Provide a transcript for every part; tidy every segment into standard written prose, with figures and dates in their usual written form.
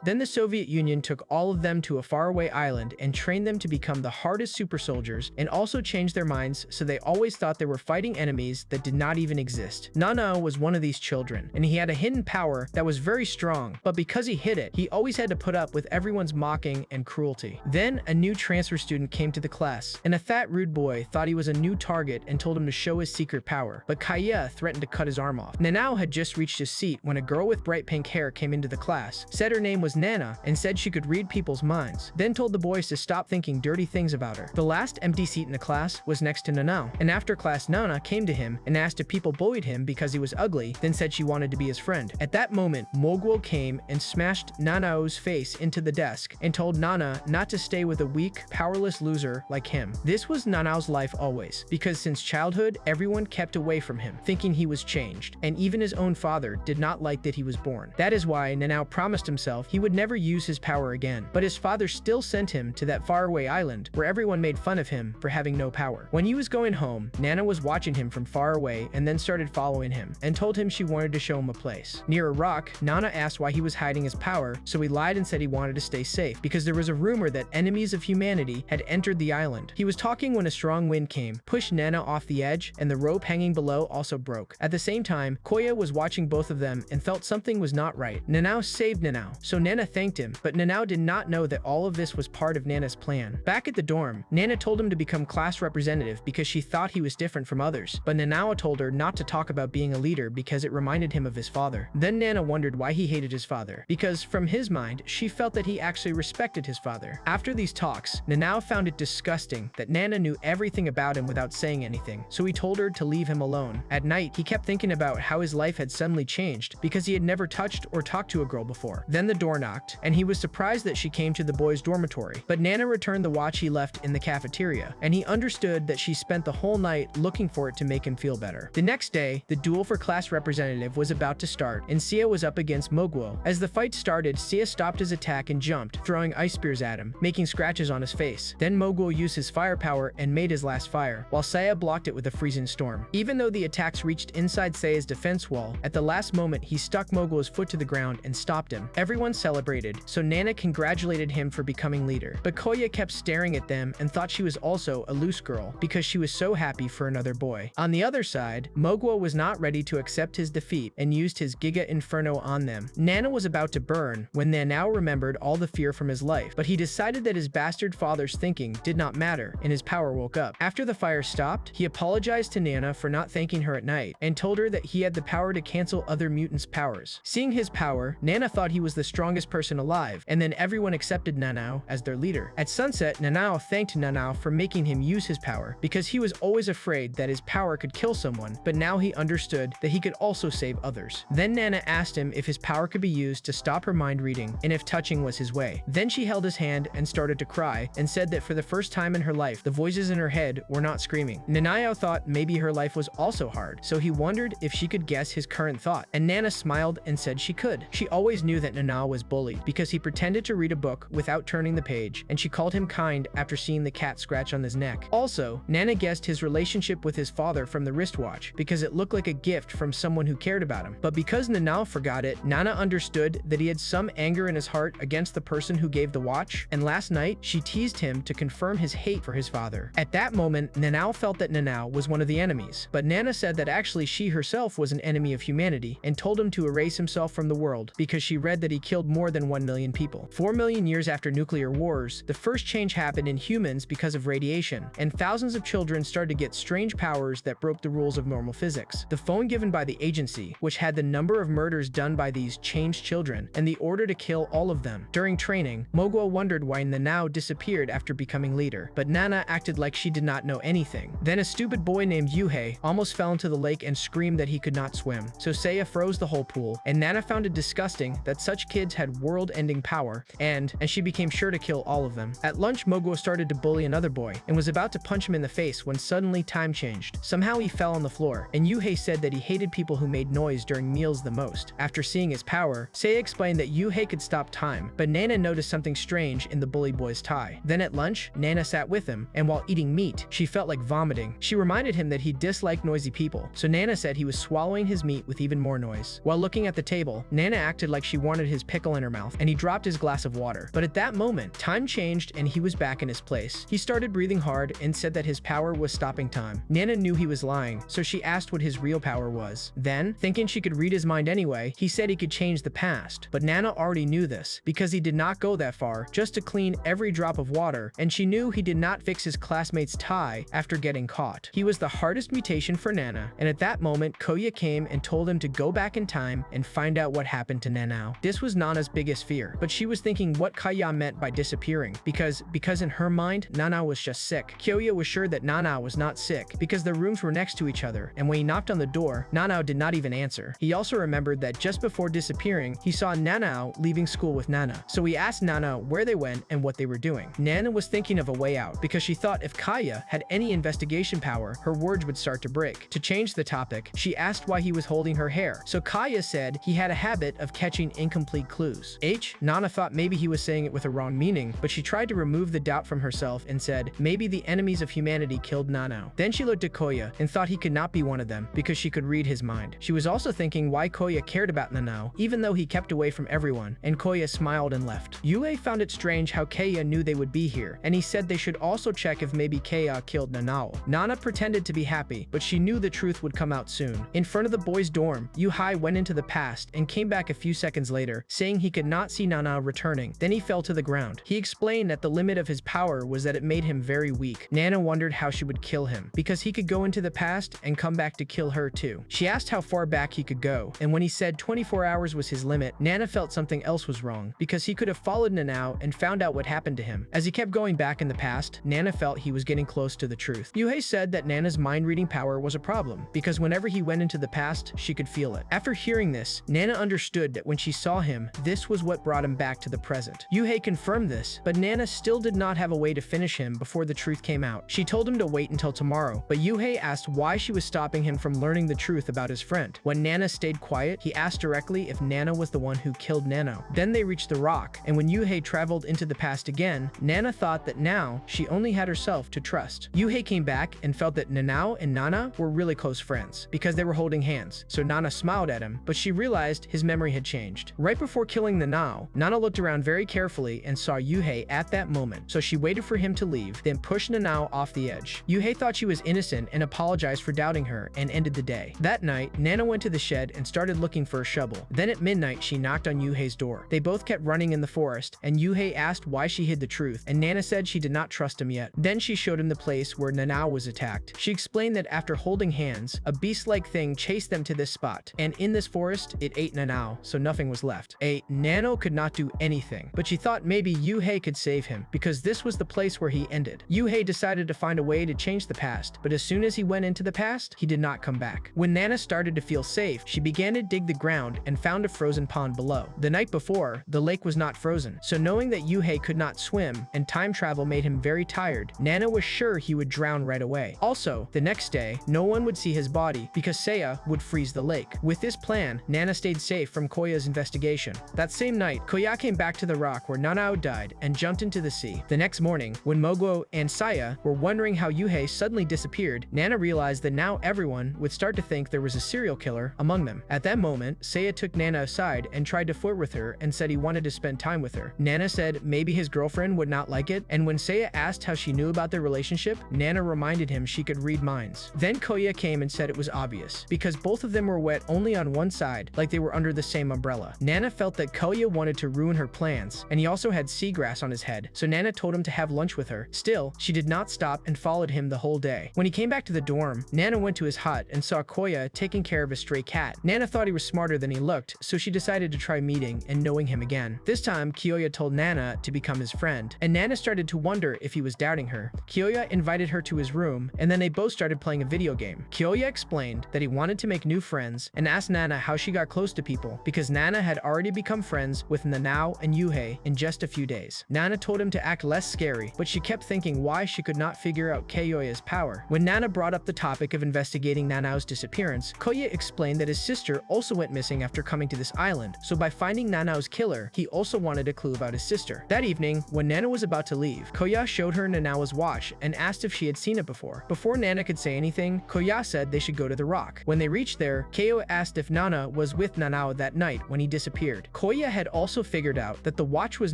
Then the Soviet Union took all of them to a faraway island and trained them to become the hardest super soldiers, and also changed their minds so they always thought they were fighting enemies that did not even exist. Nana was one of these children, and he had a hidden power that was very strong, but because he hid it, he always had to put up with everyone's mocking and cruelty. Then a new transfer student came to the class, and a fat rude boy thought he was a new target and told him to show his secret power, but Kaya threatened to cut his arm off. Nanao had just reached his seat when a girl with bright pink hair came into the class, said her name was Nana, and said she could read people's minds, then told the boys to stop thinking dirty things about her. The last empty seat in the class was next to Nanao, and after class Nana came to him and asked if people bullied him because he was ugly, then said she wanted to be his friend. At that moment, Mogul came and smashed Nanao's face into the desk and told Nana not to stay with a weak, powerless loser like him. This was Nanao's life always, because since childhood, everyone kept away from him, thinking he was changed, and even his own father did not like that he was born. That is why Nanao promised himself he would never use his power again, but his father still sent him to that faraway island where everyone made fun of him for having no power. When he was going home, Nana was watching him from far away and then started following him, and told him she wanted to show him a place. Near a rock, Nana asked why he was hiding his power, so he lied and said he wanted to stay safe, because there was a rumor that enemies of humanity had entered the island. He was talking when a strong wind came, pushed Nana off the edge, and the rope hanging below also broke. At the same time, Koya was watching both of them and felt something was not right. Nanao saved Nanao, so Nana thanked him, but Nanao did not know that all of this was part of Nana's plan. Back at the dorm, Nana told him to become class representative because she thought he was different from others, but Nanao told her not to talk about being a leader because it reminded him of his father. Then Nana wondered why he hated his father, because from his mind, she felt that he actually respected his father. After these talks, Nanao found it disgusting that Nana knew everything about him without saying anything, so he told her to leave him alone. At night, he kept thinking about how his life had suddenly changed because he had never touched or talked to a girl before. Then the door knocked, and he was surprised that she came to the boys' dormitory, but Nana returned the watch he left in the cafeteria, and he understood that she spent the whole night looking for it to make him feel better. The next day, the duel for class representative was about to start, and Sia was up against Mogul. As the fight started, Sia stopped his attack and jumped, throwing ice spears at him, making scratches on his face. Then Mogul used his firepower and made his last fire, while Sia blocked it with a freezing storm. Even though the attacks reached inside Sia's defense wall, at the last moment he stuck Mogul's foot to the ground and stopped him. Everyone celebrated, so Nana congratulated him for becoming leader. But Koya kept staring at them and thought she was also a loose girl because she was so happy for another boy. On the other side, Mogul was not ready to accept his defeat and used his Giga Inferno on them. Nana was about to burn when Nanao remembered all the fear from his life, but he decided that his bastard father's thinking did not matter, and his power woke up. After the fire stopped, he apologized to Nana for not thanking her at night and told her that he had the power to cancel other mutants' powers. Seeing his power, Nana thought he was the strongest person alive, and then everyone accepted Nanao as their leader. At sunset, Nanao thanked Nanao for making him use his power, because he was always afraid that his power could kill someone, but now he understood that he could also save others. Then Nana asked him if his power could be used to stop her mind reading and if touching was his way. Then she held his hand and started to cry and said that for the first time in her life, the voices in her head were not screaming. Nanao thought maybe her life was also hard, so he wondered if she could guess his current thought, and Nana smiled and said she could. She always knew that Nanao was bullied because he pretended to read a book without turning the page, and she called him kind after seeing the cat scratch on his neck. Also, Nana guessed his relationship with his father from the wristwatch because it looked like a gift from someone who cared about him. But because Nanao forgot it, Nana understood that he had some anger in his heart against the person who gave the watch, and last night she teased him to confirm his hate for his father. At that moment, Nanao felt that Nanao was one of the enemies, but Nana said that actually she herself was an enemy of humanity and told him to erase himself from the world because she read that he killed more than 1 million people. 4 million years after nuclear wars, the first change happened in humans because of radiation, and thousands of children started to get strange powers that broke the rules of normal physics. The phone given by the agency, which had the number of murders done by these changed children, and the order to kill all of them. During training, Mogul wondered why Nanao disappeared after becoming leader, but Nana acted like she did not know anything. Then a stupid boy named Yuhei almost fell into the lake and screamed that he could not swim, so Seiya froze the whole pool, and Nana found it disgusting that such kids had world-ending power, and she became sure to kill all of them. At lunch, Mogul started to bully another boy and was about to punch him in the face when suddenly time changed. Somehow he fell on the floor, and Yuhei said that he hated people who made noise during meals the most. After seeing his power, Seiya explained that Yuhei could stop time, but Nana noticed something strange in the bully boy's tie. Then at lunch, Nana sat with him, and while eating meat, she felt like vomiting. She reminded him that he disliked noisy people, so Nana said he was swallowing his meat with even more noise. While looking at the table, Nana acted like she wanted his pickle fell in her mouth, and he dropped his glass of water. But at that moment, time changed and he was back in his place. He started breathing hard and said that his power was stopping time. Nana knew he was lying, so she asked what his real power was. Then, thinking she could read his mind anyway, he said he could change the past. But Nana already knew this, because he did not go that far just to clean every drop of water, and she knew he did not fix his classmate's tie after getting caught. He was the hardest mutation for Nana, and at that moment, Koya came and told him to go back in time and find out what happened to Nanao. This was Nana's biggest fear, but she was thinking what Kaya meant by disappearing, because in her mind, Nanao was just sick. Kyoya was sure that Nanao was not sick, because the rooms were next to each other, and when he knocked on the door, Nanao did not even answer. He also remembered that just before disappearing, he saw Nanao leaving school with Nana, so he asked Nana where they went and what they were doing. Nana was thinking of a way out, because she thought if Kaya had any investigation power, her words would start to break. To change the topic, she asked why he was holding her hair, so Kaya said he had a habit of catching incomplete clues. Nana thought maybe he was saying it with a wrong meaning, but she tried to remove the doubt from herself and said maybe the enemies of humanity killed Nanao. Then she looked at Koya and thought he could not be one of them because she could read his mind. She was also thinking why Koya cared about Nanao, even though he kept away from everyone, and Koya smiled and left. Yue found it strange how Kaya knew they would be here, and he said they should also check if maybe Kaya killed Nanao. Nana pretended to be happy, but she knew the truth would come out soon. In front of the boys' dorm, Yuhai went into the past and came back a few seconds later, saying he could not see Nanao returning. Then he fell to the ground. He explained that the limit of his power was that it made him very weak. Nana wondered how she would kill him, because he could go into the past and come back to kill her too. She asked how far back he could go, and when he said 24 hours was his limit, Nana felt something else was wrong, because he could have followed Nanao and found out what happened to him. As he kept going back in the past, Nana felt he was getting close to the truth. Yuhei said that Nana's mind-reading power was a problem, because whenever he went into the past, she could feel it. After hearing this, Nana understood that when she saw him, this was what brought him back to the present. Yuhei confirmed this, but Nana still did not have a way to finish him before the truth came out. She told him to wait until tomorrow, but Yuhei asked why she was stopping him from learning the truth about his friend. When Nana stayed quiet, he asked directly if Nana was the one who killed Nano. Then they reached the rock, and when Yuhei traveled into the past again, Nana thought that now she only had herself to trust. Yuhei came back and felt that Nanao and Nana were really close friends, because they were holding hands, so Nana smiled at him, but she realized his memory had changed. Right before killing Nanao, Nana looked around very carefully and saw Yuhei at that moment, so she waited for him to leave, then pushed Nanao off the edge. Yuhei thought she was innocent and apologized for doubting her and ended the day. That night, Nana went to the shed and started looking for a shovel. Then at midnight, she knocked on Yuhei's door. They both kept running in the forest, and Yuhei asked why she hid the truth, and Nana said she did not trust him yet. Then she showed him the place where Nanao was attacked. She explained that after holding hands, a beast-like thing chased them to this spot, and in this forest, it ate Nanao, so nothing was left. Nano could not do anything, but she thought maybe Yuhei could save him, because this was the place where he ended. Yuhei decided to find a way to change the past, but as soon as he went into the past, he did not come back. When Nana started to feel safe, she began to dig the ground and found a frozen pond below. The night before, the lake was not frozen, so knowing that Yuhei could not swim and time travel made him very tired, Nana was sure he would drown right away. Also, the next day, no one would see his body because Seiya would freeze the lake. With this plan, Nana stayed safe from Koya's investigation. That same night, Koya came back to the rock where Nanao died and jumped into the sea. The next morning, when Moguo and Saya were wondering how Yuhei suddenly disappeared, Nana realized that now everyone would start to think there was a serial killer among them. At that moment, Seiya took Nana aside and tried to flirt with her and said he wanted to spend time with her. Nana said maybe his girlfriend would not like it, and when Seiya asked how she knew about their relationship, Nana reminded him she could read minds. Then Koya came and said it was obvious, because both of them were wet only on one side, like they were under the same umbrella. Nana felt that Koya wanted to ruin her plans, and he also had seagrass on his head, so Nana told him to have lunch with her. Still, she did not stop and followed him the whole day. When he came back to the dorm, Nana went to his hut and saw Koya taking care of a stray cat. Nana thought he was smarter than he looked, so she decided to try meeting and knowing him again. This time, Kyoya told Nana to become his friend, and Nana started to wonder if he was doubting her. Kyoya invited her to his room, and then they both started playing a video game. Kyoya explained that he wanted to make new friends and asked Nana how she got close to people, because Nana had already become friends with Nanao and Yuhei in just a few days. Nana told him to act less scary, but she kept thinking why she could not figure out Kyoya's power. When Nana brought up the topic of investigating Nanao's disappearance, Koya explained that his sister also went missing after coming to this island, so by finding Nanao's killer, he also wanted a clue about his sister. That evening, when Nana was about to leave, Koya showed her Nanao's watch and asked if she had seen it before. Before Nana could say anything, Koya said they should go to the rock. When they reached there, Keo asked if Nana was with Nanao that night when he disappeared. Koya had also figured out that the watch was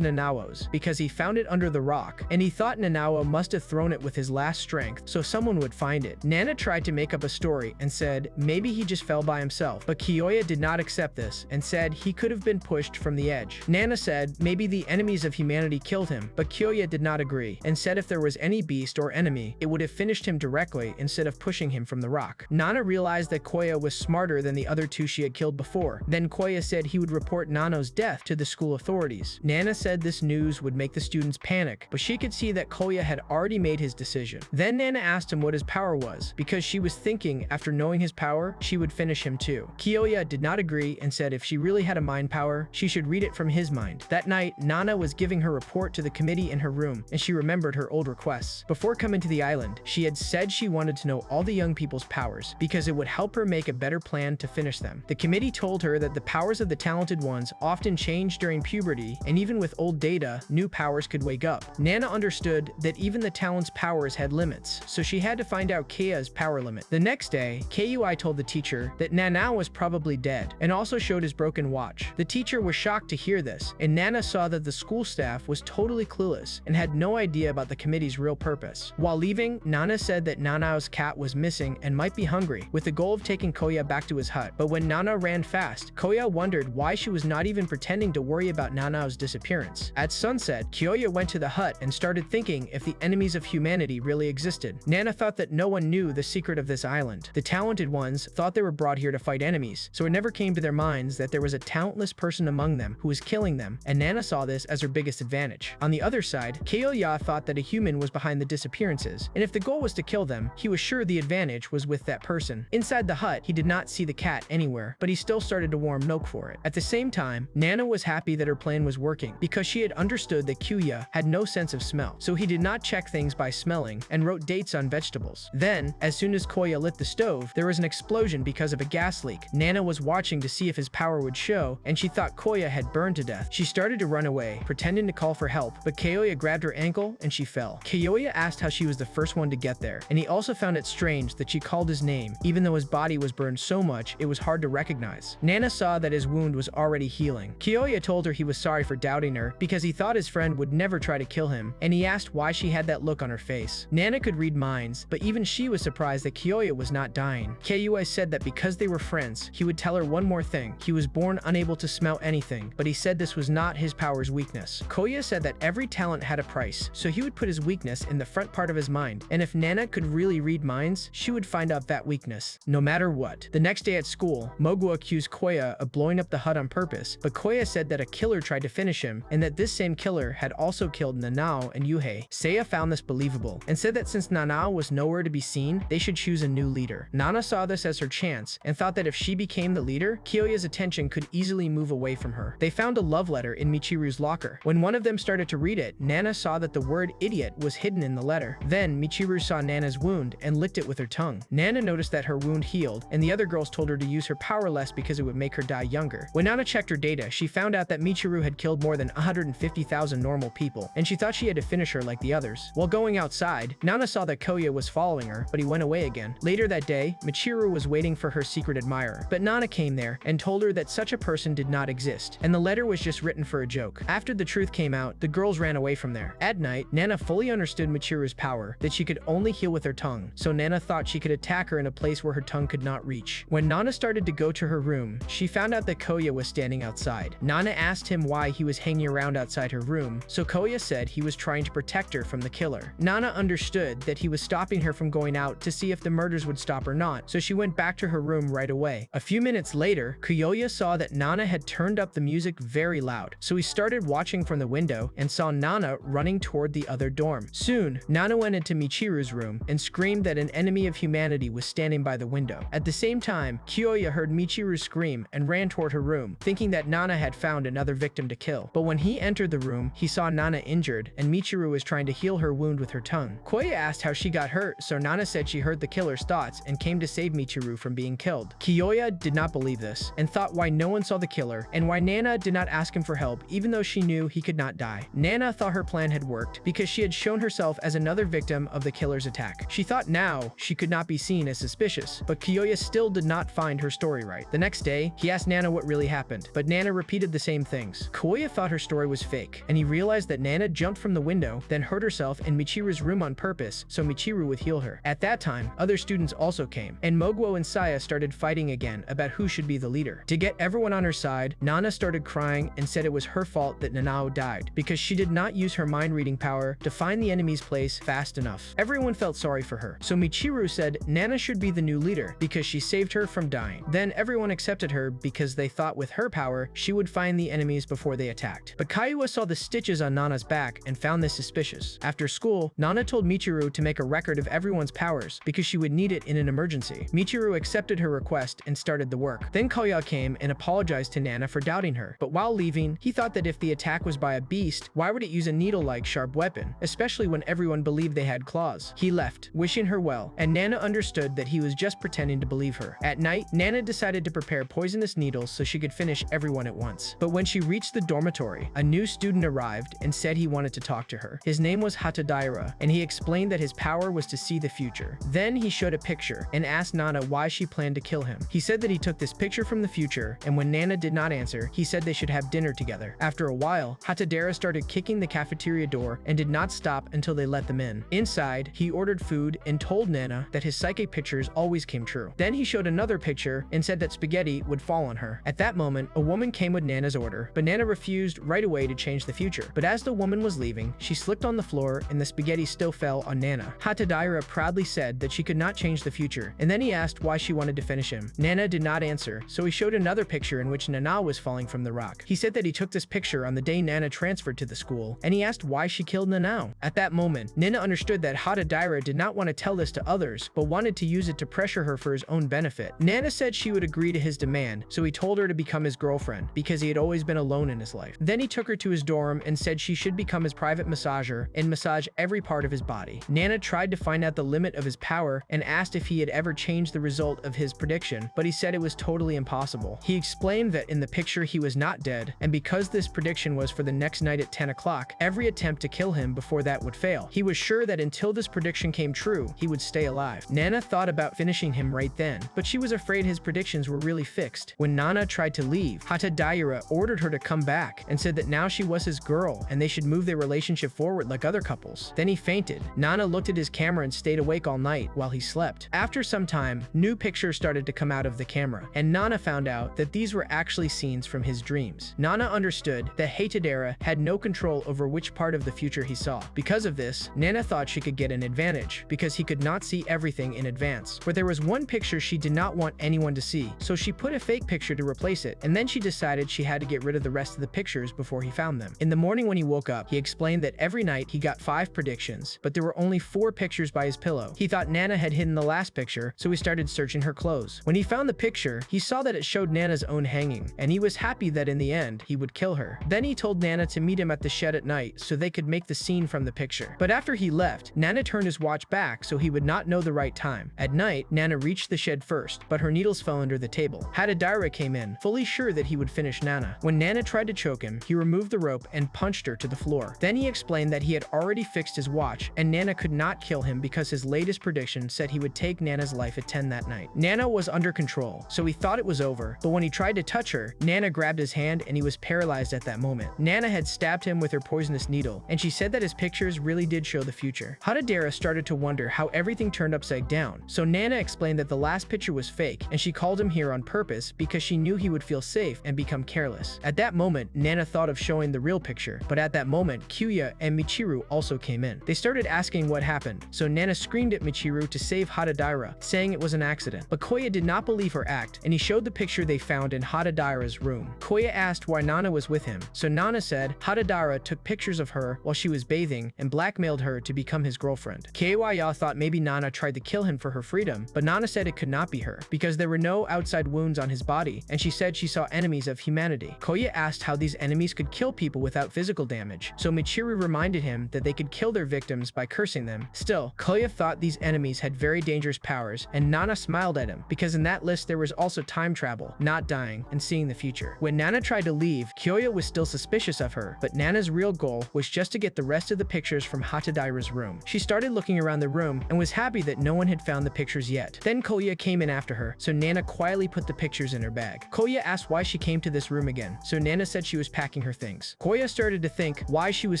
Nanao's because he found it under the rock, and he thought Nanao must have thrown it with his last strength so someone would find it. Nana tried to make up a story and said maybe he just fell by himself, but Kiyoya did not accept this and said he could have been pushed from the edge. Nana said maybe the enemies of humanity killed him, but Kiyoya did not agree and said if there was any beast or enemy, it would have finished him directly instead of pushing him from the rock. Nana realized that Koya was smarter than the other two she had killed before. Then Koya said he would report Nano's death to the school authorities. Nana said this news would make the students panic, but she could see that Koya had already made his decision. Then Nana asked him what his power was, because she was thinking after knowing his power, she would finish him too. Kiyoya did not agree and said if she really had a mind power, she should read it from his mind. That night, Nana was giving her report to the committee in her room, and she remembered her old requests. Before coming to the island, she had said she wanted to know all the young people's powers, because it would help her make a better plan to finish them. The committee told her that the powers of the talented ones often change during puberty, and even with old data, new powers could wake up. Nana understood that even the talent's powers had limits, so she had to find out Keia's power limit. The next day, Kei told the teacher that Nana was probably dead, and also showed his broken watch. The teacher was shocked to hear this, and Nana saw that the school staff was totally clueless and had no idea about the committee's real purpose. While leaving, Nana said that Nanao's cat was missing and might be hungry, with the goal of taking Koya back to his hut. But when Nana ran fast, Koya wondered why she was not even pretending to worry about Nanao's disappearance. At sunset, Kyoya went to the hut and started thinking if the enemies of humanity really existed. Nana thought that no one knew the secret of this island. The talented ones thought they were brought here to fight enemies, so it never came to their minds that there was a talentless person among them who was killing them, and Nana saw this as her biggest advantage. On the other side, Kyoya thought that a human was behind the disappearances, and if the goal was to kill them, he was sure the advantage was with that person. Inside the hut, he did not see the cat anywhere, but he still started to warm milk for it. At the same time, Nana was happy that her plan was working, because she had understood that Kyoya had no sense of smell, so he did not check things by smelling and wrote dates on vegetables. Then, as soon as Koya lit the stove, there was an explosion because of a gas leak. Nana was watching to see if his power would show, and she thought Koya had burned to death. She started to run away, pretending to call for help, but Kyoya grabbed her ankle and she fell. Kyoya asked how she was the first one to get there, and he also found it strange that she called his name, even though his body was burned so much it was hard to recognize. Nana saw that his wound was already healing. Kyoya told her he was sorry for doubting her because he thought his friend would never try to kill him, and he asked why she had that look on her face. Nana could read minds, but even she was surprised that Kyoya was not dying. Kyoya said that because they were friends, he would tell her one more thing. He was born unable to smell anything, but he said this was not his power's weakness. Koya said that every talent had a price, so he would put his weakness in the front part of his mind, and if Nana could really read minds, she would find out that weakness, no matter what. The next day at school, Mogu accused Koya of blowing up the hut on purpose, but Koya said that a killer tried to finish him, and that this same killer had also killed Nanao and Yuhei. Seiya found this believable, and said that since Nanao was nowhere to be seen, they should choose a new leader. Nana saw this as her chance, and thought that if she became the leader, Kyoya's attention could easily move away from her. They found a love letter in Michiru's locker. When one of them started to read it, Nana saw that the word idiot was hidden in the letter. Then Michiru saw Nana's wound and licked it with her tongue. Nana noticed that her wound healed, and the other girls told her to use her power less because it would make her die younger. When Nana checked her data, she found out that Michiru had killed more than 150,000 normal people, and she thought she had to finish her like the others. While going outside, Nana saw that Koya was following her, but he went away again. Later that day, Michiru was waiting for her secret admirer, but Nana came there and told her that such a person did not exist, and the letter was just written for a joke. After the truth came out, the girls ran away from there. At night, Nana fully understood Michiru's power, that she could only heal with her tongue, so Nana thought she could attack her in a place where her tongue could not reach. When Nana started to go to her room, she found out that Koya was standing outside. Nana asked him why he was hanging around outside her room, so Koya said he was trying to protect her from the killer. Nana understood that he was stopping her from going out to see if the murders would stop or not, so she went back to her room right away. A few minutes later, Kyoya saw that Nana had turned up the music very loud, so he started watching from the window and saw Nana running toward the other dorm. Soon, Nana went into Michiru's room and screamed that an enemy of humanity was standing by the window. At the same time, Kyoya heard Michiru scream and ran toward her room, thinking that Nana had found another victim to kill. But when he entered the room, he saw Nana injured, and Michiru was trying to heal her wound with her tongue. Koya asked how she got hurt, so Nana said she heard the killer's thoughts and came to save Michiru from being killed. Kyoya did not believe this, and thought why no one saw the killer, and why Nana did not ask him for help even though she knew he could not die. Nana thought her plan had worked, because she had shown herself as another victim of the killer's attack. She thought now she could not be seen as suspicious, but Kyoya still did not find her story right. The next day, he asked Nana what really happened, but Nana Nana repeated the same things. Koya thought her story was fake, and he realized that Nana jumped from the window, then hurt herself in Michiru's room on purpose so Michiru would heal her. At that time, other students also came, and Mogwo and Saya started fighting again about who should be the leader. To get everyone on her side, Nana started crying and said it was her fault that Nanao died, because she did not use her mind-reading power to find the enemy's place fast enough. Everyone felt sorry for her, so Michiru said Nana should be the new leader because she saved her from dying. Then everyone accepted her because they thought with her power, she would find the enemies before they attacked. But Kaiua saw the stitches on Nana's back and found this suspicious. After school, Nana told Michiru to make a record of everyone's powers because she would need it in an emergency. Michiru accepted her request and started the work. Then Kaiua came and apologized to Nana for doubting her, but while leaving, he thought that if the attack was by a beast, why would it use a needle-like sharp weapon, especially when everyone believed they had claws? He left, wishing her well, and Nana understood that he was just pretending to believe her. At night, Nana decided to prepare poisonous needles so she could finish everyone at once. But when she reached the dormitory, a new student arrived and said he wanted to talk to her. His name was Hatadaira, and he explained that his power was to see the future. Then he showed a picture and asked Nana why she planned to kill him. He said that he took this picture from the future, and when Nana did not answer, he said they should have dinner together. After a while, Hatadaira started kicking the cafeteria door and did not stop until they let them in. Inside, he ordered food and told Nana that his psychic pictures always came true. Then he showed another picture and said that spaghetti would fall on her. At that moment, a woman came with Nana's order, but Nana refused right away to change the future. But as the woman was leaving, she slipped on the floor and the spaghetti still fell on Nana. Hatadaira proudly said that she could not change the future, and then he asked why she wanted to finish him. Nana did not answer, so he showed another picture in which Nana was falling from the rock. He said that he took this picture on the day Nana transferred to the school, and he asked why she killed Nanao. At that moment, Nana understood that Hatadaira did not want to tell this to others, but wanted to use it to pressure her for his own benefit. Nana said she would agree to his demand, so he told her to become his girlfriend, because he had always been alone in his life. Then he took her to his dorm and said she should become his private massager and massage every part of his body. Nana tried to find out the limit of his power and asked if he had ever changed the result of his prediction, but he said it was totally impossible. He explained that in the picture he was not dead, and because this prediction was for the next night at 10 o'clock, every attempt to kill him before that would fail. He was sure that until this prediction came true, he would stay alive. Nana thought about finishing him right then, but she was afraid his predictions were really fixed. When Nana tried to leave, Hatadaira ordered her to come back and said that now she was his girl and they should move their relationship forward like other couples. Then he fainted. Nana looked at his camera and stayed awake all night while he slept. After some time, new pictures started to come out of the camera, and Nana found out that these were actually scenes from his dreams. Nana understood that Hatadaira had no control over which part of the future he saw. Because of this, Nana thought she could get an advantage, because he could not see everything in advance. But there was one picture she did not want anyone to see, so she put a fake picture to replace it, and then she decided she had to get rid of the rest of the pictures before he found them. In the morning when he woke up, he explained that every night he got 5 predictions, but there were only 4 pictures by his pillow. He thought Nana had hidden the last picture, so he started searching her clothes. When he found the picture, he saw that it showed Nana's own hanging, and he was happy that in the end, he would kill her. Then he told Nana to meet him at the shed at night so they could make the scene from the picture. But after he left, Nana turned his watch back so he would not know the right time. At night, Nana reached the shed first, but her needles fell under the table. Hatadaira came in, fully sure that he would finish Nana. When Nana tried to choke him, he removed the rope and punched her to the floor. Then he explained that he had already fixed his watch, and Nana could not kill him because his latest prediction said he would take Nana's life at 10 that night. Nana was under control, so he thought it was over, but when he tried to touch her, Nana grabbed his hand and he was paralyzed at that moment. Nana had stabbed him with her poisonous needle, and she said that his pictures really did show the future. Hatadaira started to wonder how everything turned upside down, so Nana explained that the last picture was fake, and she called him here on purpose because she knew he would feel safe and become careless. At that moment, Nana thought of showing the real picture, but at that moment, Kyuya and Michiru also came in. They started asking what happened, so Nana screamed at Michiru to save Hatadaira, saying it was an accident. But Koya did not believe her act, and he showed the picture they found in Hatadaira's room. Koya asked why Nana was with him, so Nana said Hatadaira took pictures of her while she was bathing and blackmailed her to become his girlfriend. Keiwaya thought maybe Nana tried to kill him for her freedom, but Nana said it could not be her, because there were no outside wounds on his body, and she said she saw enemies of humanity. Koya asked how these enemies could kill people without physical damage, so Michiru reminded him that they could kill their victims by cursing them. Still, Koya thought these enemies had very dangerous powers, and Nana smiled at him, because in that list there was also time travel, not dying, and seeing the future. When Nana tried to leave, Kyoya was still suspicious of her, but Nana's real goal was just to get the rest of the pictures from Hatadaira's room. She started looking around the room and was happy that no one had found the pictures yet. Then Koya came in after her, so Nana quietly put the pictures in her bag. Koya asked why she came to this room again, so Nana said she was packing her things. Koya started to think why she was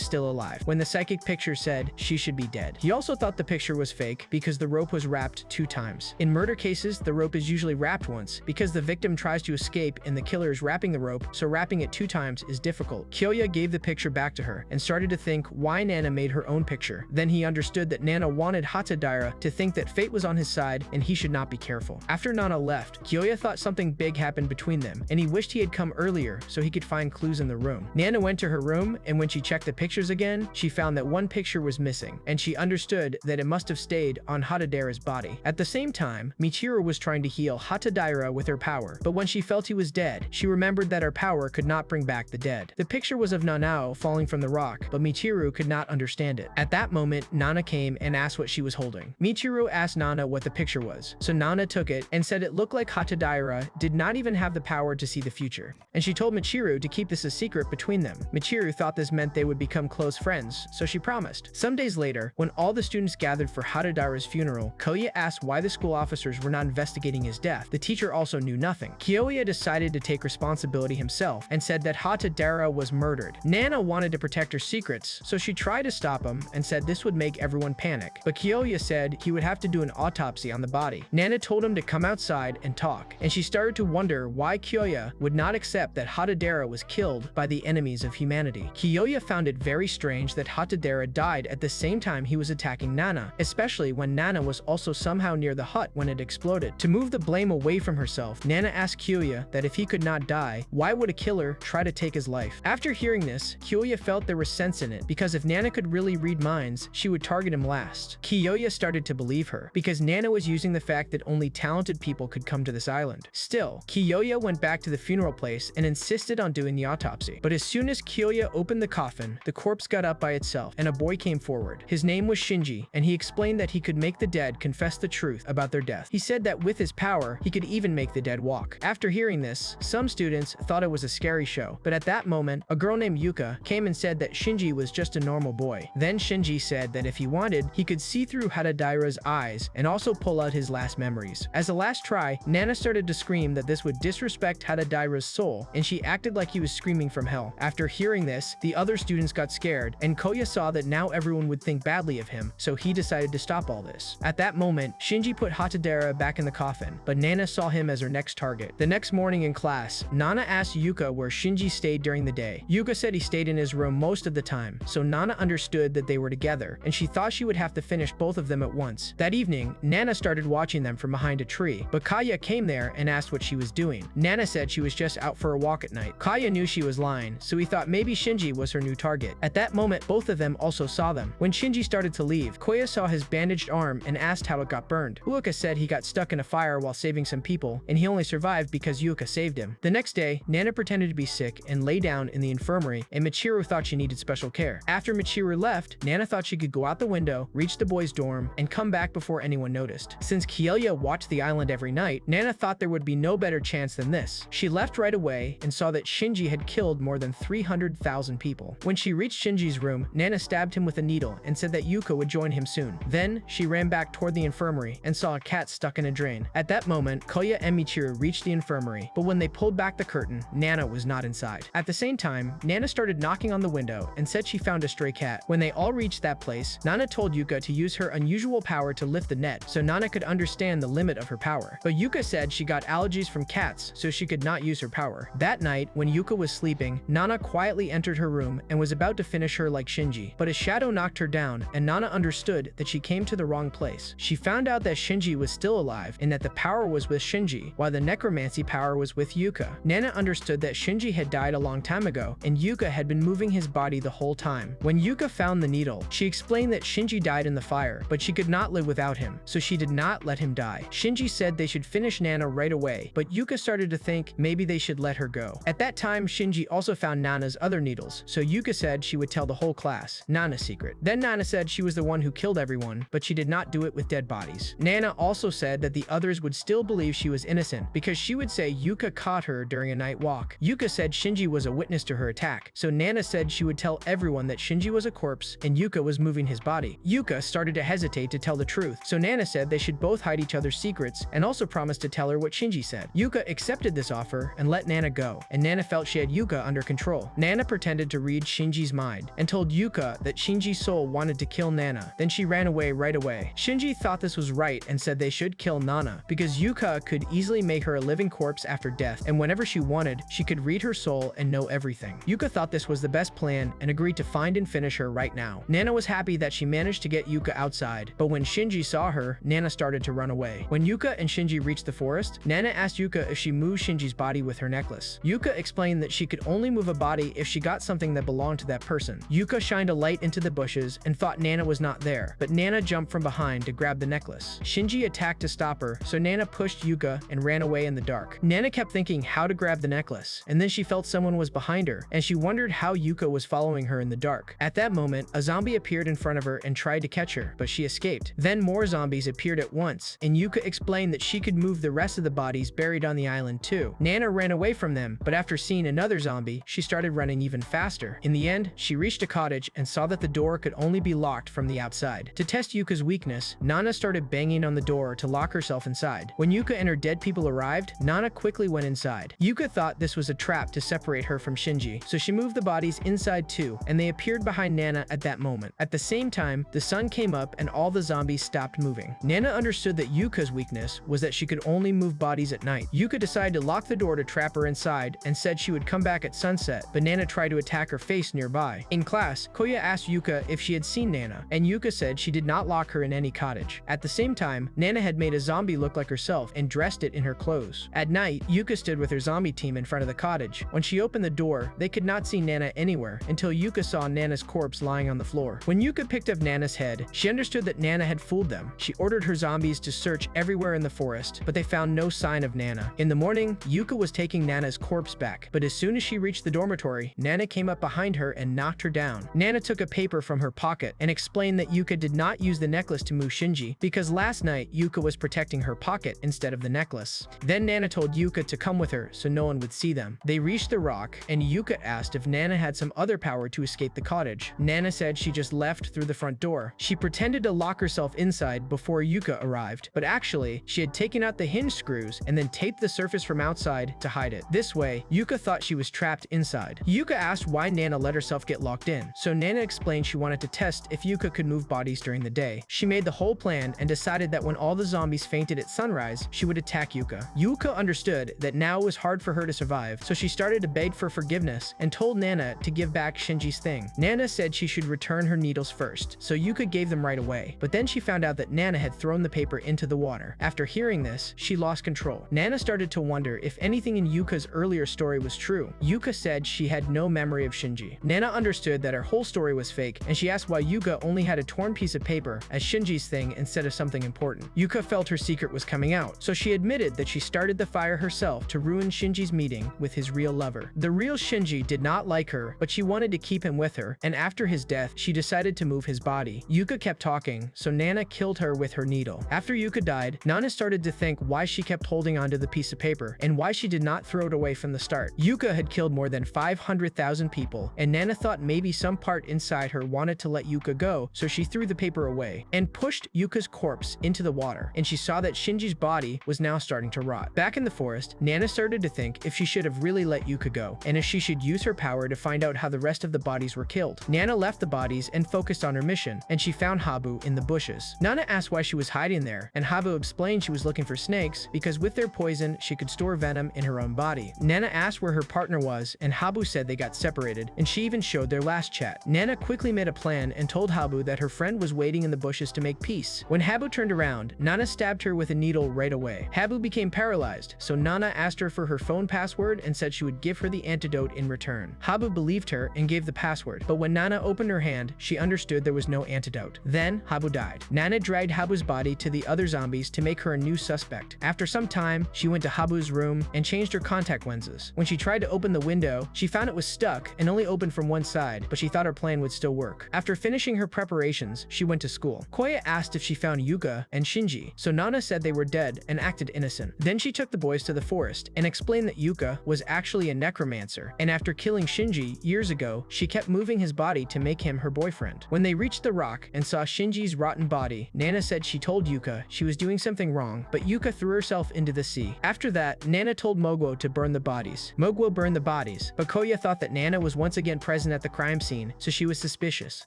still alive when the psychic picture said she should be dead. He also thought the picture was fake because the rope was wrapped 2 times. In murder cases, the rope is usually wrapped once because the victim tries to escape and the killer is wrapping the rope, so wrapping it 2 times is difficult. Kyoya gave the picture back to her and started to think why Nana made her own picture. Then he understood that Nana wanted Hatadaira to think that fate was on his side and he should not be careful. After Nana left, Kyoya thought something big happened between them, and he wished he had come earlier so he could find clues in the room. Nana went to her room, and when she checked the pictures again, she found that one picture was missing, and she understood that it must have stayed on Hatadaira's body. At the same time, Michiru was trying to heal Hatadaira with her power, but when she felt he was dead, she remembered that her power could not bring back the dead. The picture was of Nanao falling from the rock, but Michiru could not understand it. At that moment, Nana came and asked what she was holding. Michiru asked Nana what the picture was, so Nana took it and said it looked like Hatadaira did not even have the power to see the future, and she told Michiru to keep this a secret between them. Michiru thought this meant they would become close friends, so she promised. Some days later, when all the students gathered for Hatadaira's funeral, Koya asked why the school officers were not investigating his death. The teacher also knew nothing. Kyoya decided to take responsibility himself and said that Hatadaira was murdered. Nana wanted to protect her secrets, so she tried to stop him and said this would make everyone panic, but Kyoya said he would have to do an autopsy on the body. Nana told him to come outside and talk, and she started to wonder why Kyoya would not accept that Hatadaira was killed by the enemies of humanity. Kyoya found it very strange that Hatadaira died at the same time he was attacking Nana, especially when Nana was also somehow near the hut when it exploded. To move the blame away from herself, Nana asked Kyoya that if he could not die, why would a killer try to take his life? After hearing this, Kyoya felt there was sense in it, because if Nana could really read minds, she would target him last. Kyoya started to believe her, because Nana was using the fact that only talented people could come to this island. Still, Kyoya went back to the funeral place and insisted on doing the autopsy. But as soon as Kyoya opened the coffin, the corpse got up by itself, and a boy came forward. His name was Shinji, and he explained that he could make the dead confess the truth about their death. He said that with his power, he could even make the dead walk. After hearing this, some students thought it was a scary show, but at that moment, a girl named Yuka came and said that Shinji was just a normal boy. Then Shinji said that if he wanted, he could see through Hatadaira's eyes and also pull out his last memories. As a last try, Nana started to scream that this would disrespect Hatadaira's soul, and she acted like he was screaming from hell. After hearing this, the other students got scared, and Koya saw that now everyone would think badly of him, so he decided to stop all this. At that moment, Shinji put Hatadaira back in the coffin, but Nana saw him as her next target. The next morning in class, Nana asked Yuka where Shinji stayed during the day. Yuka said he stayed in his room most of the time, so Nana understood that they were together, and she thought she would have to finish both of them at once. That evening, Nana started watching them from behind a tree, but Kaya came there and asked what she was doing. Nana said she was just out for a walk at night. Kaya knew she was lying, so he thought maybe Shinji was her new target. At that moment, both of them also saw them. When Shinji started to leave, Koya saw his bandaged arm and asked how it got burned. Uoka said he got stuck in a fire while saving some people, and he only survived because Yuka saved him. The next day, Nana pretended to be sick and lay down in the infirmary, and Michiru thought she needed special care. After Michiru left, Nana thought she could go out the window, reach the boys' dorm, and come back before anyone noticed. Since Kyoya watched the island every night, Nana thought there would be no better chance than this. She left right away and saw that Shinji had killed more than 300,000 people. When she reached Shinji's room, Nana stabbed him with a needle and said that Yuka would join him soon. Then, she ran back toward the infirmary and saw a cat stuck in a drain. At that moment, Koya and Michiru reached the infirmary, but when they pulled back the curtain, Nana was not inside. At the same time, Nana started knocking on the window and said she found a stray cat. When they all reached that place, Nana told Yuka to use her unusual power to lift the net so Nana could understand the limit of her power. But Yuka said she got allergies from cats, so she could not use her power. That night, when Yuka was sleeping, Nana quietly entered her room and was about to finish her like Shinji, but a shadow knocked her down, and Nana understood that she came to the wrong place. She found out that Shinji was still alive and that the power was with Shinji, while the necromancy power was with Yuka. Nana understood that Shinji had died a long time ago, and Yuka had been moving his body the whole time. When Yuka found the needle, she explained that Shinji died in the fire, but she could not live without him, so she did not let him die. Shinji said they should finish Nana right away, but Yuka started to think maybe they should let her go. At that time, Shinji also found Nana's other needles, so Yuka said she would tell the whole class Nana's secret. Then Nana said she was the one who killed everyone, but she did not do it with dead bodies. Nana also said that the others would still believe she was innocent because she would say Yuka caught her during a night walk. Yuka said Shinji was a witness to her attack, so Nana said she would tell everyone that Shinji was a corpse and Yuka was moving his body. Yuka started to hesitate to tell the truth, so Nana said they should both hide each other's secrets and also promised to tell her what Shinji said. Yuka accepted this offer her and let Nana go, and Nana felt she had Yuka under control. Nana pretended to read Shinji's mind and told Yuka that Shinji's soul wanted to kill Nana. Then she ran away right away. Shinji thought this was right and said they should kill Nana because Yuka could easily make her a living corpse after death, and whenever she wanted, she could read her soul and know everything. Yuka thought this was the best plan and agreed to find and finish her right now. Nana was happy that she managed to get Yuka outside, but when Shinji saw her, Nana started to run away. When Yuka and Shinji reached the forest, Nana asked Yuka if she moved Shinji's body with her necklace. Yuka explained that she could only move a body if she got something that belonged to that person. Yuka shined a light into the bushes and thought Nana was not there, but Nana jumped from behind to grab the necklace. Shinji attacked to stop her, so Nana pushed Yuka and ran away in the dark. Nana kept thinking how to grab the necklace, and then she felt someone was behind her, and she wondered how Yuka was following her in the dark. At that moment, a zombie appeared in front of her and tried to catch her, but she escaped. Then more zombies appeared at once, and Yuka explained that she could move the rest of the bodies buried on the island too. Nana ran away from them, but after seeing another zombie, she started running even faster. In the end, she reached a cottage and saw that the door could only be locked from the outside. To test Yuka's weakness, Nana started banging on the door to lock herself inside. When Yuka and her dead people arrived, Nana quickly went inside. Yuka thought this was a trap to separate her from Shinji, so she moved the bodies inside too, and they appeared behind Nana at that moment. At the same time, the sun came up and all the zombies stopped moving. Nana understood that Yuka's weakness was that she could only move bodies at night. Yuka decided to lock the door to trap her inside and said she would come back at sunset, but Nana tried to attack her face nearby. In class, Koya asked Yuka if she had seen Nana, and Yuka said she did not lock her in any cottage. At the same time, Nana had made a zombie look like herself and dressed it in her clothes. At night, Yuka stood with her zombie team in front of the cottage. When she opened the door, they could not see Nana anywhere until Yuka saw Nana's corpse lying on the floor. When Yuka picked up Nana's head, she understood that Nana had fooled them. She ordered her zombies to search everywhere in the forest, but they found no sign of Nana. In the morning, Yuka was taking Nana's corpse back, but as soon as she reached the dormitory, Nana came up behind her and knocked her down. Nana took a paper from her pocket and explained that Yuka did not use the necklace to move Shinji because last night Yuka was protecting her pocket instead of the necklace. Then Nana told Yuka to come with her so no one would see them. They reached the rock, and Yuka asked if Nana had some other power to escape the cottage. Nana said she just left through the front door. She pretended to lock herself inside before Yuka arrived, but actually, she had taken out the hinge screws and then taped the surface from outside to hide it. This way, Yuka thought she was trapped inside. Yuka asked why Nana let herself get locked in, so Nana explained she wanted to test if Yuka could move bodies during the day. She made the whole plan and decided that when all the zombies fainted at sunrise, she would attack Yuka. Yuka understood that now it was hard for her to survive, so she started to beg for forgiveness and told Nana to give back Shinji's thing. Nana said she should return her needles first, so Yuka gave them right away, but then she found out that Nana had thrown the paper into the water. After hearing this, she lost control. Nana started to wonder if anything in Yuka's earlier story was true. Yuka said she had no memory of Shinji. Nana understood that her whole story was fake, and she asked why Yuka only had a torn piece of paper as Shinji's thing instead of something important. Yuka felt her secret was coming out, so she admitted that she started the fire herself to ruin Shinji's meeting with his real lover. The real Shinji did not like her, but she wanted to keep him with her, and after his death, she decided to move his body. Yuka kept talking, so Nana killed her with her needle. After Yuka died, Nana started to think why she kept holding onto the piece of paper and why she did not throw it away from the start. Yuka had killed more than 500,000 people, and Nana thought maybe some part inside her wanted to let Yuka go, so she threw the paper away and pushed Yuka's corpse into the water, and she saw that Shinji's body was now starting to rot. Back in the forest, Nana started to think if she should have really let Yuka go, and if she should use her power to find out how the rest of the bodies were killed. Nana left the bodies and focused on her mission, and she found Habu in the bushes. Nana asked why she was hiding there, and Habu explained she was looking for snakes because with their poison, she could store venom in her own body. Nana asked where her partner was, and Habu said they got separated, and she even showed their last chat. Nana quickly made a plan and told Habu that her friend was waiting in the bushes to make peace. When Habu turned around, Nana stabbed her with a needle right away. Habu became paralyzed, so Nana asked her for her phone password and said she would give her the antidote in return. Habu believed her and gave the password, but when Nana opened her hand, she understood there was no antidote. Then, Habu died. Nana dragged Habu's body to the other zombies to make her a new suspect. After some time, she went to Habu's room and changed her contact lenses. When she tried to open the window, she found it was stuck and only opened from one side, but she thought her plan would still work. After finishing her preparations, she went to school. Koya asked if she found Yuka and Shinji, so Nana said they were dead and acted innocent. Then she took the boys to the forest and explained that Yuka was actually a necromancer, and after killing Shinji years ago, she kept moving his body to make him her boyfriend. When they reached the rock and saw Shinji's rotten body, Nana said she told Yuka she was doing something wrong, but Yuka threw herself into the sea. After that, Nana told Mogwo to burn the bodies. Mogwo burned the bodies, but Koya thought that Nana was once again present at the crime scene, so she was suspicious.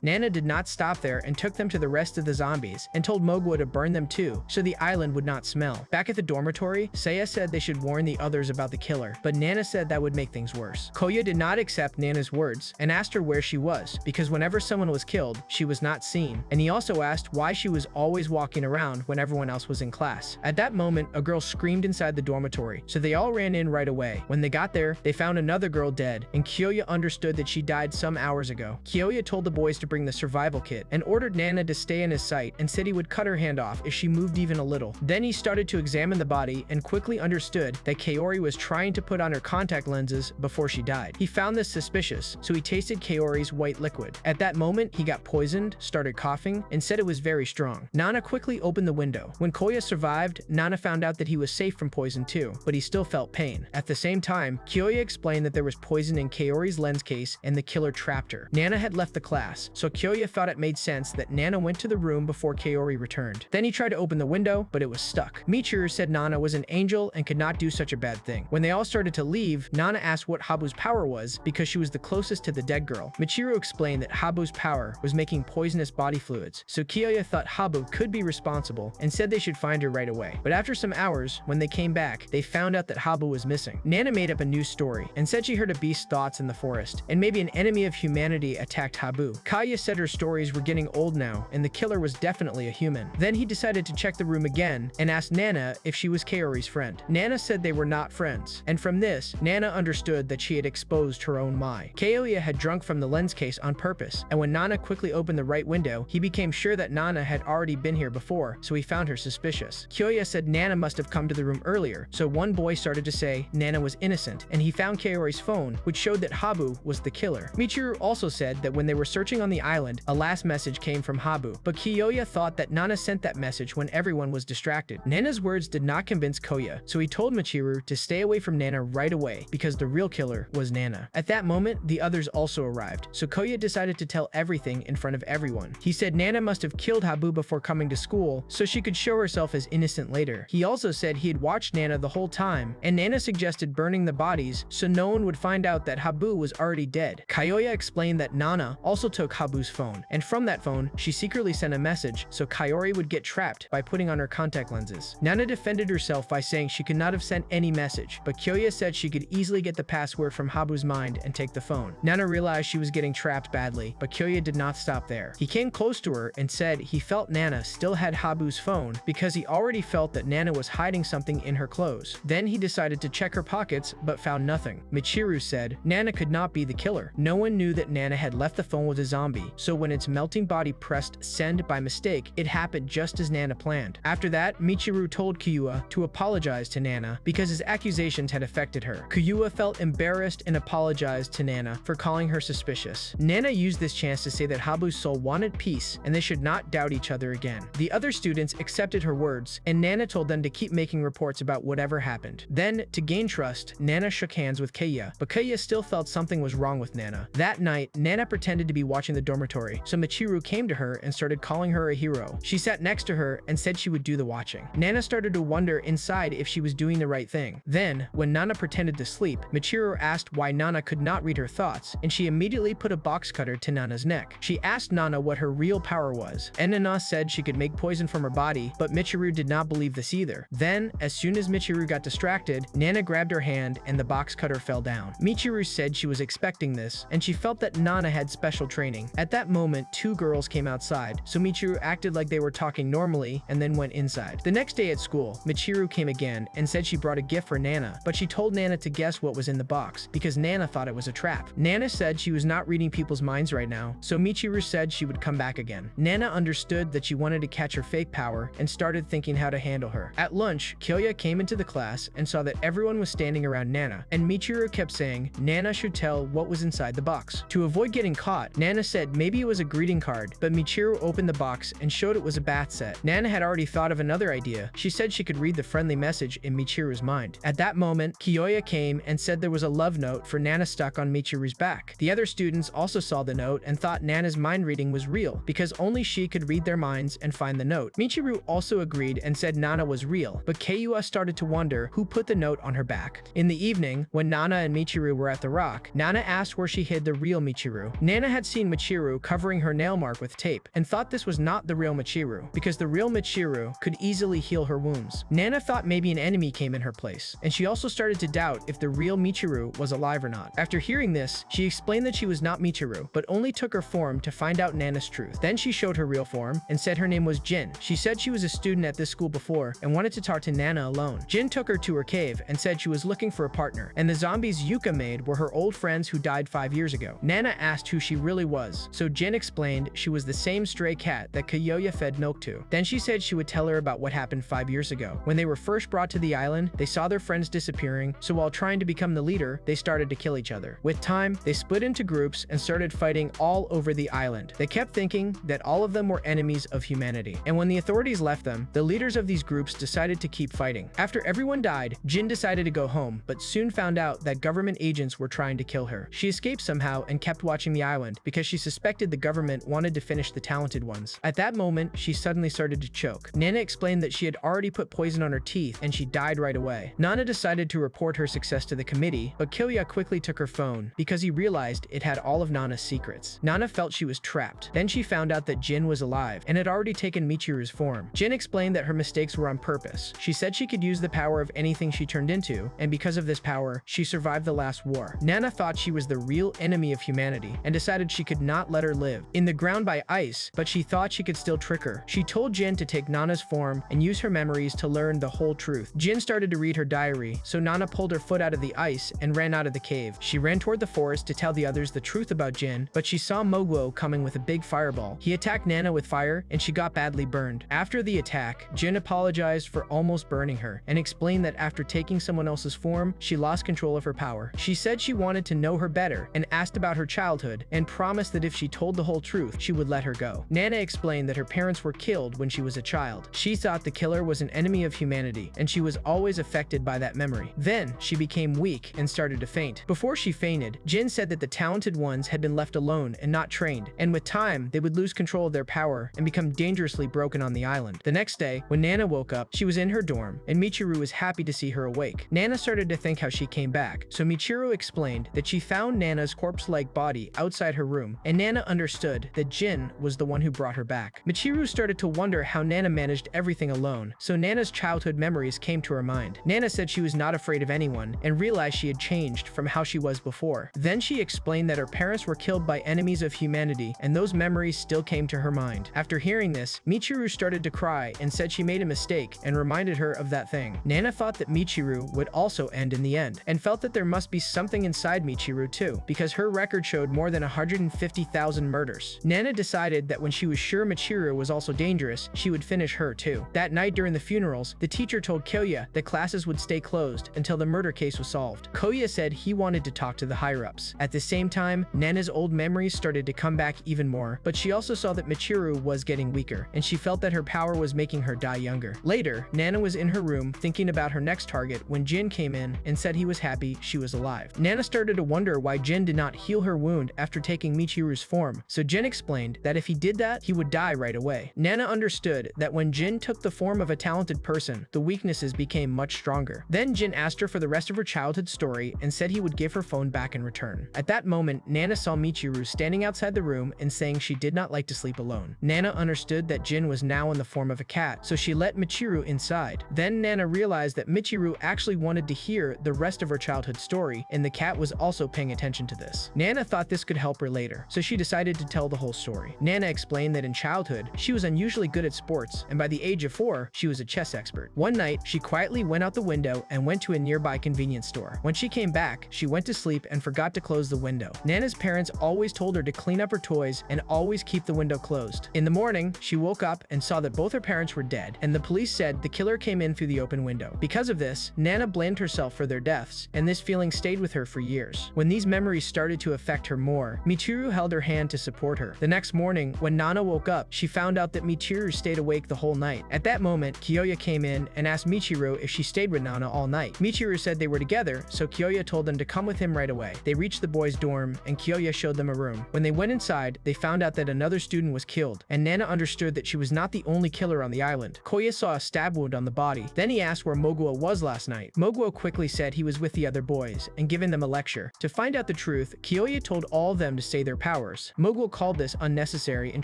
Nana did not stop there and took them to the rest of the zombies and told Mogwo to burn them too, so the island would not smell. Back at the dormitory, Saya said they should warn the others about the killer, but Nana said that would make things worse. Koya did not accept Nana's words and asked her where she was, because whenever someone was killed, she was not seen, and he also asked why she was always walking around when everyone else was in class. At that moment, a girl screamed inside the dormitory, so they all ran in right away. When they got there, they found another girl dead, and Kyoya understood that she died some hours ago. Kyoya told the boys to bring the survival kit and ordered Nana to stay in his sight and said he would cut her hand off if she moved even a little. Then he started to examine the body and quickly understood that Kaori was trying to put on her contact lenses before she died. He found this suspicious, so he tasted Kaori's white liquid. At that moment, he got poisoned, started coughing, and said it was very strong. Nana quickly opened the window. When Koya survived, Nana found out that he was safe from poison too, but he still felt pain. At the same time, Kyoya explained that there was poison in Kaori's lens case and the killer trapped her. Nana had left the class, so Kyoya thought it made sense that Nana went to the room before Kaori returned. Then he tried to open the window, but it was stuck. Michiru said Nana was an angel and could not do such a bad thing. When they all started to leave, Nana asked what Habu's power was because she was the closest to the dead girl. Michiru explained that Habu's power was making poisonous body fluids, so Kyoya thought Habu could be responsible and said they should find her right away. But after some hours, when they came back, they found out that Habu was missing. Nana made up a new story and said she heard a beast's thoughts in the forest, and maybe an enemy of humanity attacked Habu. Kaya said her stories were getting old now, and the killer was definitely a human. Then he decided to check the room again and asked Nana if she was Kaori's friend. Nana said they were not friends, and from this, Nana understood that she had exposed her own Mai. Kaoya had drunk from the lens case on purpose, and when Nana quickly opened the right window, he became sure that Nana had already been here before, so he found her suspicious. Kyoya said Nana must have come to the room earlier, so one boy started to say Nana was innocent, and he found Kaori's phone, which showed that Habu was the killer. Michiru also said that when they were searching on the island, a last message came from Habu, but Kyoya thought that Nana sent that message when everyone was distracted. Nana's words did not convince Koya, so he told Michiru to stay away from Nana right away because the real killer was Nana. At that moment, the others also arrived, so Koya decided to tell everything in front of everyone. He said Nana must have killed Habu before coming to school so she could show herself as innocent later. He also said he had watched Nana the whole time, and Nana suggested burning the bodies so no one would find out that Habu was already dead. Kyoya explained that Nana also took Habu's phone, and from that phone, she secretly sent a message so Kaori would get trapped by putting on her contact lenses. Nana defended herself by saying she could not have sent any message, but Kyoya said she could easily get the password from Habu's mind and take the phone. Nana realized she was getting trapped badly, but Kyoya did not stop there. He came close to her and said he felt Nana still had Habu's phone because he already felt that Nana was hiding something in her clothes. Then he decided to check her pockets but found nothing. Michiru said Nana could not be the killer. No one knew that Nana had left the phone with a zombie, so when its melting body pressed send by mistake, it happened just as Nana planned. After that, Michiru told Kyoya to apologize to Nana because his accusations had affected her. Kyoya felt embarrassed and apologized to Nana for calling her suspicious. Nana used this chance to say that Habu's soul wanted peace and they should not doubt each other again. The other students accepted her words, and Nana told them to keep making reports about whatever happened. Then, to gain trust, Nana shook hands with Kaya, but Kaya still felt something was wrong with Nana. That night, Nana pretended to be watching the dormitory, so Michiru came to her and started calling her a hero. She sat next to her and said she would do the watching. Nana started to wonder inside if she was doing the right thing. Then, when Nana pretended to sleep, Michiru asked why Nana could not read her thoughts, and she immediately put a box cutter to Nana's neck. She asked Nana what her real power was, and Nana said she could make poison from her body, but Michiru did not believe this either. Then, as soon as Michiru got distracted, Nana grabbed her hand and the box cutter fell down. Michiru said she was expecting this, and she felt that Nana had special training. At that moment, two girls came outside, so Michiru acted like they were talking normally and then went inside. The next day at school, Michiru came again and said she brought a gift for Nana, but she told Nana to guess what was in the box because Nana thought it was a trap. Nana said she was not reading people's minds right now, so Michiru said she would come back again. Nana understood that she wanted to catch her fake power and started thinking how to handle her. At lunch, Kyoya came into the class and saw that everyone was standing around Nana, and Michiru kept saying Nana should tell what was inside the box. To avoid getting caught, Nana said maybe it was a greeting card, but Michiru opened the box and showed it was a bath set. Nana had already thought of another idea. She said she could read the friendly message in Michiru's mind. At that moment, Kyoya came and said there was a love note for Nana stuck on Michiru's back. The other students also saw the note and thought Nana's mind reading was real because only she could read their minds and find the note. Michiru also agreed and said Nana was real, but Kyoya started to wonder who put the note on her back. In the evening, when Nana and Michiru were at the rock, Nana asked where she hid the real Michiru. Nana had seen Michiru covering her nail mark with tape and thought this was not the real Michiru because the real Michiru could easily heal her wounds. Nana thought maybe an enemy came in her place, and she also started to doubt if the real Michiru was alive or not. After hearing this, she explained that she was not Michiru, but only took her form to find out Nana's truth. Then she showed her real form and said her name was Jin. She said she was a student at this school before and wanted to talk to Nana alone. Jin took her to her cave and said she was looking for a partner, and the zombies Yuka made were her old friends who died 5 years ago. Nana asked who she really was, so Jin explained she was the same stray cat that Kyoya fed milk to. Then she said she would tell her about what happened 5 years ago. When they were first brought to the island, they saw their friends disappearing, so while trying to become the leader, they started to kill each other. With time, they split into groups and started fighting all over the island. They kept thinking that all of them were enemies of humanity, and when the authorities left them, the leaders of these groups decided to keep fighting. After everyone died, Jin decided to go home, but soon found out that government agents were trying to kill her. She escaped somehow and kept watching the island because she suspected the government wanted to finish the talented ones. At that moment, she suddenly started to choke. Nana explained that she had already put poison on her teeth and she died right away. Nana decided to report her success to the committee, but Kyoya quickly took her phone because he realized it had all of Nana's secrets. Nana felt she was trapped. Then she found out that Jin was alive and had already taken Michiru's form. Jin explained that her mistakes were on purpose. She said she could use the power of anything she turned into, and because of this power, she survived the last war. Nana thought she was the real enemy of humanity and decided she could not let her live in the ground by ice, but she thought she could still trick her. She told Jin to take Nana's form and use her memories to learn the whole truth. Jin started to read her diary, so Nana pulled her foot out of the ice and ran out of the cave. She ran toward the forest to tell the others the truth about Jin, but she saw Moguo coming with a big fireball. He attacked Nana with fire and she got badly burned. After the attack, Jin apologized for almost burning her and explained that after taking someone else's form, she lost control of her power. She said she wanted to know her better and asked about her childhood and promised that if she told the whole truth, she would let her go. Nana explained that her parents were killed when she was a child. She thought the killer was an enemy of humanity and she was always affected by that memory. Then she became weak and started to faint. Before she fainted, Jin said that the talented ones had been left alone and not trained, and with time, they would lose control of their power and become dangerously broken on the island. The next day, when Nana woke up, she was in her dorm, and Michiru was happy to see her awake. Nana started to think how she came back, so Michiru explained that she found Nana's corpse-like body outside her room, and Nana understood that Jin was the one who brought her back. Michiru started to wonder how Nana managed everything alone, so Nana's childhood memories came to her mind. Nana said she was not afraid of anyone and realized she had changed from how she was before. Then she explained that her parents were killed by enemies of humanity, and those memories still came to her mind. After hearing this, Michiru started to cry and said she made a mistake and reminded her of that thing. Nana thought that Michiru would also end in the end, and felt that there must be something inside Michiru too, because her record showed more than 150,000 murders. Nana decided that when she was sure Michiru was also dangerous, she would finish her too. That night during the funerals, the teacher told Kyoya that classes would stay closed until the murder case was solved. Kyoya said he wanted to talk to the higher-ups. At the same time, Nana's old memories started to come back even more, but she also saw that Michiru was getting weaker, and she felt that her power was making her die younger. Later, Nana was in her room thinking about her next target when Jin came in and said he was happy she was alive. Nana started to wonder why Jin did not heal her wound after taking Michiru's form, so Jin explained that if he did that, he would die right away. Nana understood that when Jin took the form of a talented person, the weaknesses became much stronger. Then Jin asked her for the rest of her childhood story and said he would give her phone back in return. At that moment, Nana saw Michiru standing outside the room and saying she did not like to sleep alone. Nana understood that Jin was now in the form of a cat, so she let Michiru inside. Then Nana realized that Michiru actually wanted to hear the rest of her childhood story, and the cat was also paying attention to this. Nana thought this could help her later, so she decided to tell the whole story. Nana explained that in childhood, she was unusually good at sports, and by the age of 4, she was a chess expert. One night, she quietly went out the window and went to a nearby convenience store. When she came back, she went to sleep and forgot to close the window. Nana's parents always told her to clean up her toys and always keep the window closed. In the morning, she woke up and saw that both her parents were dead, and the police said the killer came in through the open window. Because of this, Nana blamed herself for their deaths, and this feeling stayed with her for years. When these memories started to affect her more, Michiru held her hand to support her. The next morning, when Nana woke up, she found out that Michiru stayed awake the whole night. At that moment, Kyoya came in and asked Michiru if she stayed with Nana all night. Michiru said they were together, so Kyoya told them to come with him right away. They reached the boys' dorm, and Kyoya showed them a room. When they went inside, they found out that another student was killed, and Nana understood that she was not the only killer on the island. Koya saw a stab wound on the body. Then he asked where Mogua was last last night. Moguo quickly said he was with the other boys and giving them a lecture. To find out the truth, Kyoya told all of them to say their powers. Moguo called this unnecessary and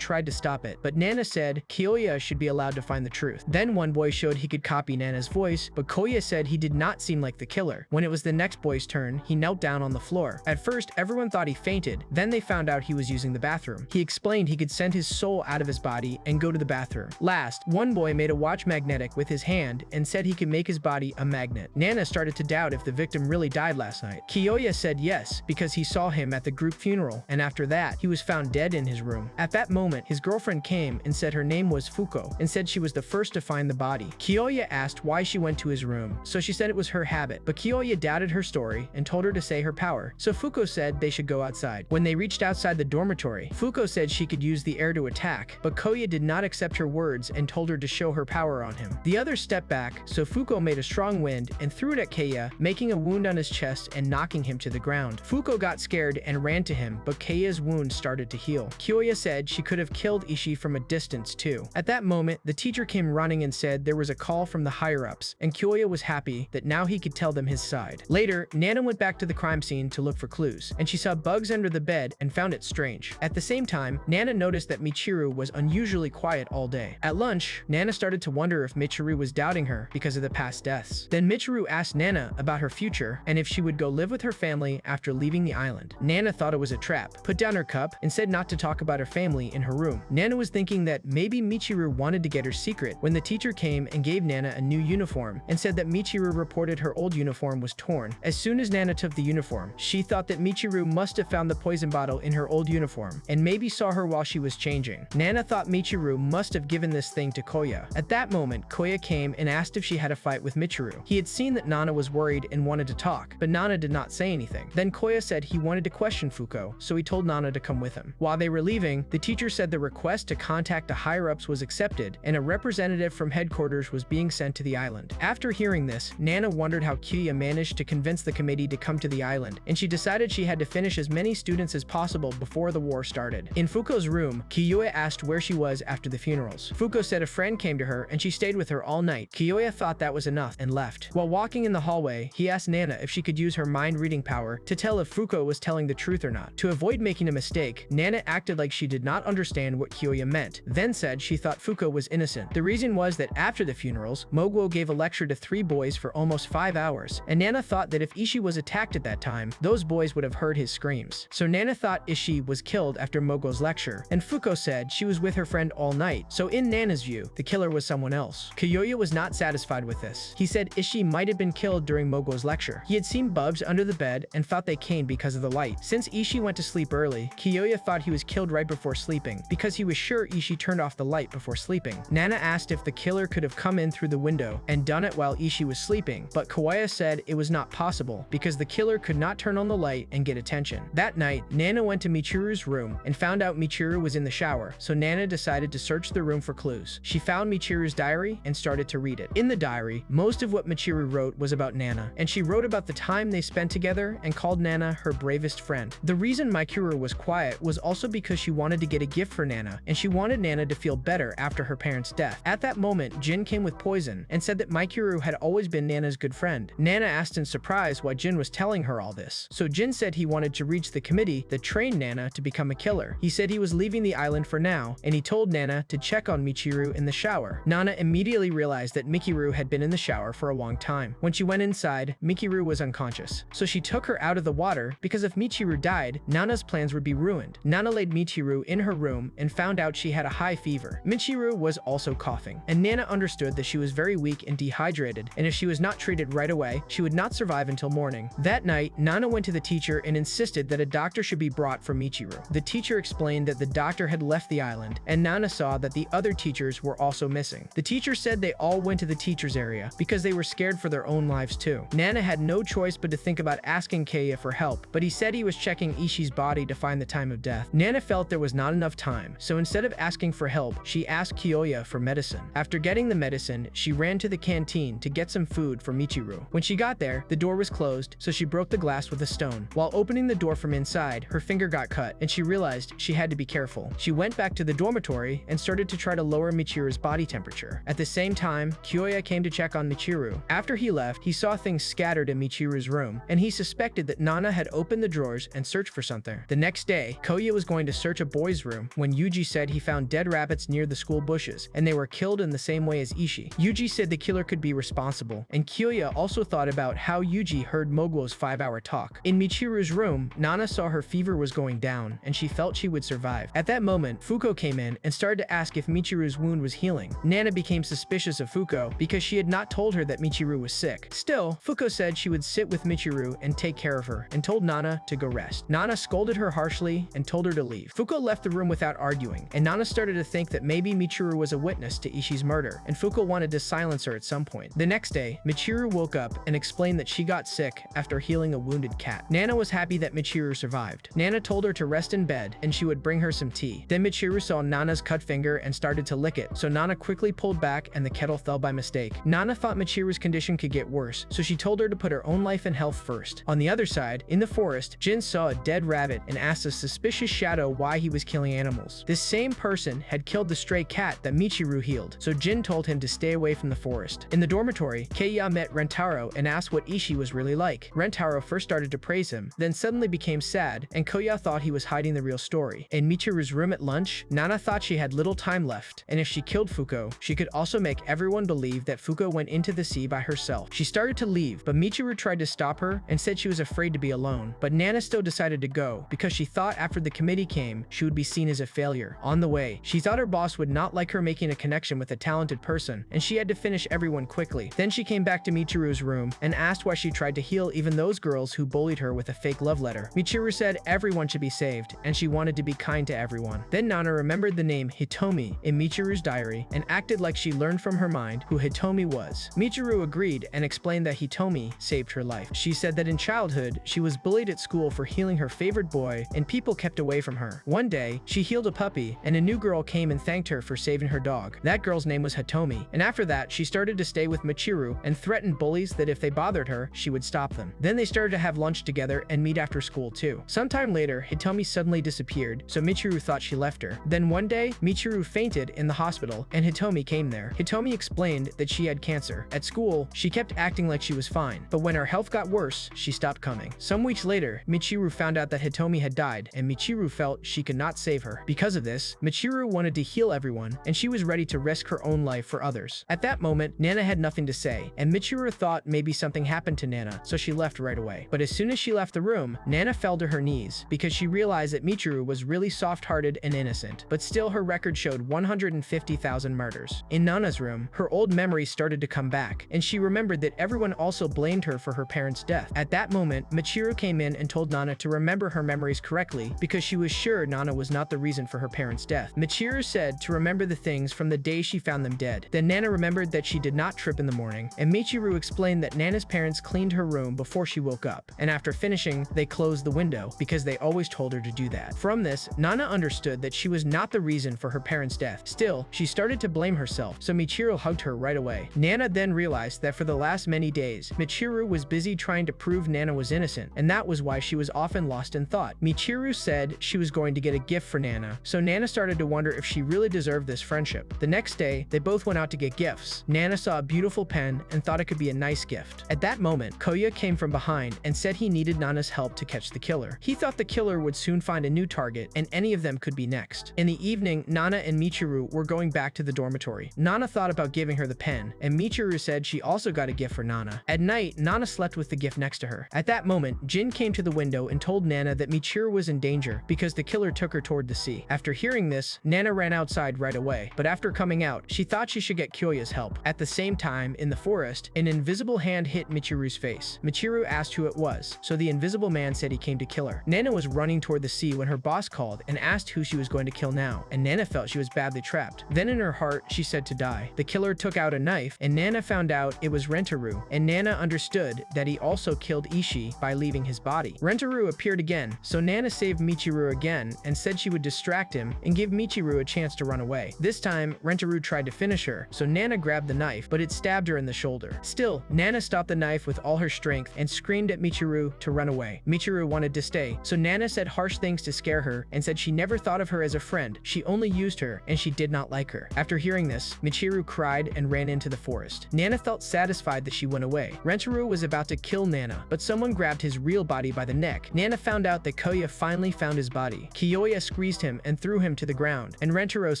tried to stop it, but Nana said Kyoya should be allowed to find the truth. Then one boy showed he could copy Nana's voice, but Koya said he did not seem like the killer. When it was the next boy's turn, he knelt down on the floor. At first, everyone thought he fainted, then they found out he was using the bathroom. He explained he could send his soul out of his body and go to the bathroom. Last, one boy made a watch magnetic with his hand and said he could make his body a magnet. Nana started to doubt if the victim really died last night. Kyoya said yes, because he saw him at the group funeral, and after that, he was found dead in his room. At that moment, his girlfriend came and said her name was Fuko, and said she was the first to find the body. Kyoya asked why she went to his room, so she said it was her habit, but Kyoya doubted her story and told her to say her power, so Fuko said they should go outside. When they reached outside the dormitory, Fuko said she could use the air to attack, but Koya did not accept her words and told her to show her power on him. The others stepped back, so Fuko made a strong wind and threw it at Keiya, making a wound on his chest and knocking him to the ground. Fuko got scared and ran to him, but Keiya's wound started to heal. Kyoya said she could have killed Ishii from a distance too. At that moment, the teacher came running and said there was a call from the higher-ups, and Kyoya was happy that now he could tell them his side. Later, Nana went back to the crime scene to look for clues, and she saw bugs under the bed and found it strange. At the same time, Nana noticed that Michiru was unusually quiet all day. At lunch, Nana started to wonder if Michiru was doubting her because of the past deaths. Then Michiru asked Nana about her future and if she would go live with her family after leaving the island. Nana thought it was a trap, put down her cup, and said not to talk about her family in her room. Nana was thinking that maybe Michiru wanted to get her secret when the teacher came and gave Nana a new uniform and said that Michiru reported her old uniform was torn. As soon as Nana took the uniform, she thought that Michiru must have found the poison bottle in her old uniform and maybe saw her while she was changing. Nana thought Michiru must have given this thing to Koya. At that moment, Koya came and asked if she had a fight with Michiru. He had seen that Nana was worried and wanted to talk, but Nana did not say anything. Then Koya said he wanted to question Fuko, so he told Nana to come with him. While they were leaving, the teacher said the request to contact the higher-ups was accepted and a representative from headquarters was being sent to the island. After hearing this, Nana wondered how Kyoya managed to convince the committee to come to the island, and she decided she had to finish as many students as possible before the war started. In Fuko's room, Kyoya asked where she was after the funerals. Fuko said a friend came to her and she stayed with her all night. Kyoya thought that was enough and left. While walking in the hallway, he asked Nana if she could use her mind-reading power to tell if Fuko was telling the truth or not. To avoid making a mistake, Nana acted like she did not understand what Kyoya meant, then said she thought Fuko was innocent. The reason was that after the funerals, Moguo gave a lecture to 3 boys for almost 5 hours, and Nana thought that if Ishii was attacked at that time, those boys would have heard his screams. So Nana thought Ishii was killed after Moguo's lecture, and Fuko said she was with her friend all night, so in Nana's view, the killer was someone else. Kyoya was not satisfied with this. He said Ishii might have been killed during Moguo's lecture. He had seen bugs under the bed and thought they came because of the light. Since Ishii went to sleep early, Kyoya thought he was killed right before sleeping, because he was sure Ishii turned off the light before sleeping. Nana asked if the killer could have come in through the window and done it while Ishii was sleeping, but Kyoya said it was not possible because the killer could not turn on the light and get attention. That night, Nana went to Michiru's room and found out Michiru was in the shower, so Nana decided to search the room for clues. She found Michiru's diary and started to read it. In the diary, most of what Michiru wrote was about Nana, and she wrote about the time they spent together and called Nana her bravest friend. The reason Michiru was quiet was also because she wanted to get a gift for Nana, and she wanted Nana to feel better after her parents' death. At that moment, Jin came with poison and said that Michiru had always been Nana's good friend. Nana asked in surprise why Jin was telling her all this, so Jin said he wanted to reach the committee that trained Nana to become a killer. He said he was leaving the island for now, and he told Nana to check on Michiru in the shower. Nana immediately realized that Michiru had been in the shower for a long time. When she went inside, Michiru was unconscious, so she took her out of the water because if Michiru died, Nana's plans would be ruined. Nana laid Michiru in her room and found out she had a high fever. Michiru was also coughing, and Nana understood that she was very weak and dehydrated, and if she was not treated right away, she would not survive until morning. That night, Nana went to the teacher and insisted that a doctor should be brought for Michiru. The teacher explained that the doctor had left the island, and Nana saw that the other teachers were also missing. The teacher said they all went to the teacher's area because they were scared for their own lives too. Nana had no choice but to think about asking Keiya for help, but he said he was checking Ishii's body to find the time of death. Nana felt there was not enough time, so instead of asking for help, she asked Kyoya for medicine. After getting the medicine, she ran to the canteen to get some food for Michiru. When she got there, the door was closed, so she broke the glass with a stone. While opening the door from inside, her finger got cut, and she realized she had to be careful. She went back to the dormitory and started to try to lower Michiru's body temperature. At the same time, Kyoya came to check on Michiru Michiru. After he left, he saw things scattered in Michiru's room, and he suspected that Nana had opened the drawers and searched for something. The next day, Koya was going to search a boy's room when Yuji said he found dead rabbits near the school bushes, and they were killed in the same way as Ishii. Yuji said the killer could be responsible, and Kyoya also thought about how Yuji heard Moguo's 5-hour talk. In Michiru's room, Nana saw her fever was going down, and she felt she would survive. At that moment, Fuko came in and started to ask if Michiru's wound was healing. Nana became suspicious of Fuko because she had not told her that Michiru was sick. Still, Fuko said she would sit with Michiru and take care of her, and told Nana to go rest. Nana scolded her harshly and told her to leave. Fuko left the room without arguing, and Nana started to think that maybe Michiru was a witness to Ishii's murder, and Fuko wanted to silence her at some point. The next day, Michiru woke up and explained that she got sick after healing a wounded cat. Nana was happy that Michiru survived. Nana told her to rest in bed and she would bring her some tea. Then Michiru saw Nana's cut finger and started to lick it, so Nana quickly pulled back and the kettle fell by mistake. Nana thought Michiru's condition could get worse, so she told her to put her own life and health first. On the other side, in the forest, Jin saw a dead rabbit and asked a suspicious shadow why he was killing animals. This same person had killed the stray cat that Michiru healed, so Jin told him to stay away from the forest. In the dormitory, Keiya met Rentaro and asked what Ishii was really like. Rentaro first started to praise him, then suddenly became sad, and Koya thought he was hiding the real story. In Michiru's room at lunch, Nana thought she had little time left, and if she killed Fuko, she could also make everyone believe that Fuko went into the sea by herself. She started to leave, but Michiru tried to stop her and said she was afraid to be alone. But Nana still decided to go, because she thought after the committee came, she would be seen as a failure. On the way, she thought her boss would not like her making a connection with a talented person, and she had to finish everyone quickly. Then she came back to Michiru's room and asked why she tried to heal even those girls who bullied her with a fake love letter. Michiru said everyone should be saved, and she wanted to be kind to everyone. Then Nana remembered the name Hitomi in Michiru's diary and acted like she learned from her mind who Hitomi was. Michiru agreed and explained that Hitomi saved her life. She said that in childhood, she was bullied at school for healing her favorite boy, and people kept away from her. One day, she healed a puppy, and a new girl came and thanked her for saving her dog. That girl's name was Hitomi, and after that, she started to stay with Michiru and threatened bullies that if they bothered her, she would stop them. Then they started to have lunch together and meet after school too. Sometime later, Hitomi suddenly disappeared, so Michiru thought she left her. Then one day, Michiru fainted in the hospital, and Hitomi came there. Hitomi explained that she had cancer. At school, she kept acting like she was fine, but when her health got worse, she stopped coming. Some weeks later, Michiru found out that Hitomi had died, and Michiru felt she could not save her. Because of this, Michiru wanted to heal everyone, and she was ready to risk her own life for others. At that moment, Nana had nothing to say, and Michiru thought maybe something happened to Nana, so she left right away. But as soon as she left the room, Nana fell to her knees because she realized that Michiru was really soft-hearted and innocent, but still her record showed 150,000 murders. In Nana's room, her old memories started to come back, and she remembered that everyone also blamed her for her parents' death. At that moment, Michiru came in and told Nana to remember her memories correctly because she was sure Nana was not the reason for her parents' death. Michiru said to remember the things from the day she found them dead. Then Nana remembered that she did not trip in the morning, and Michiru explained that Nana's parents cleaned her room before she woke up, and after finishing, they closed the window because they always told her to do that. From this, Nana understood that she was not the reason for her parents' death. Still, she started to blame herself, so Michiru hugged her right away. Nana then realized that for the last many days, Michiru was busy trying to prove Nana was innocent, and that was why she was often lost in thought. Michiru said she was going to get a gift for Nana, so Nana started to wonder if she really deserved this friendship. The next day, they both went out to get gifts. Nana saw a beautiful pen and thought it could be a nice gift. At that moment, Koya came from behind and said he needed Nana's help to catch the killer. He thought the killer would soon find a new target, and any of them could be next. In the evening, Nana and Michiru were going back to the dormitory. Nana thought about giving her the pen, and Michiru said she also got a gift for Nana. At night, Nana slept with the gift next to her. At that moment, Jin came to the window and told Nana that Michiru was in danger because the killer took her toward the sea. After hearing this, Nana ran outside right away, but after coming out, she thought she should get Kyoya's help. At the same time, in the forest, an invisible hand hit Michiru's face. Michiru asked who it was, so the invisible man said he came to kill her. Nana was running toward the sea when her boss called and asked who she was going to kill now, and Nana felt she was badly trapped. Then in her heart, she said to die. The killer took out a knife, and Nana found out it was Rentaro, and Nana understood that he also killed Ishii by leaving his body. Rentaro appeared again, so Nana saved Michiru again and said she would distract him and give Michiru a chance to run away. This time, Rentaro tried to finish her, so Nana grabbed the knife, but it stabbed her in the shoulder. Still, Nana stopped the knife with all her strength and screamed at Michiru to run away. Michiru wanted to stay, so Nana said harsh things to scare her and said she never thought of her as a friend, she only used her and she did not like her. After hearing this, Michiru cried and ran into the forest. Nana felt satisfied that she went away. Rentaro was about to kill Nana, but someone grabbed his real body by the neck. Nana found out that Koya finally found his body. Kiyoya squeezed him and threw him to the ground, and Rentaro's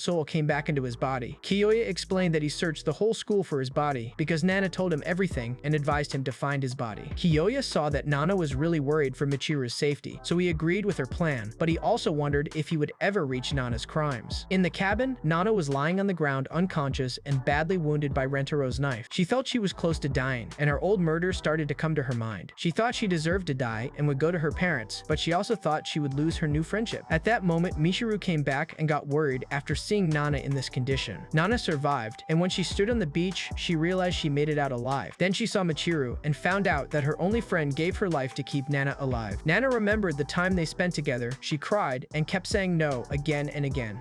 soul came back into his body. Kiyoya explained that he searched the whole school for his body because Nana told him everything and advised him to find his body. Kiyoya saw that Nana was really worried for Michiru's safety, so he agreed with her plan, but he also wondered if he would ever reach Nana's crimes. In the cabin, Nana was lying on the ground unconscious and badly wounded by Rentaro's knife. She felt she was close to dying, and her old murders started to come to her mind. She thought she deserved to die and would go to her parents, but she also thought she would lose her new friendship. At that moment, Michiru came back and got worried after seeing Nana in this condition. Nana survived, and when she stood on the beach, she realized she made it out alive. Then she saw Michiru and found out that her only friend gave her life to keep Nana alive. Nana remembered the time they spent together. She cried and kept saying no again and again.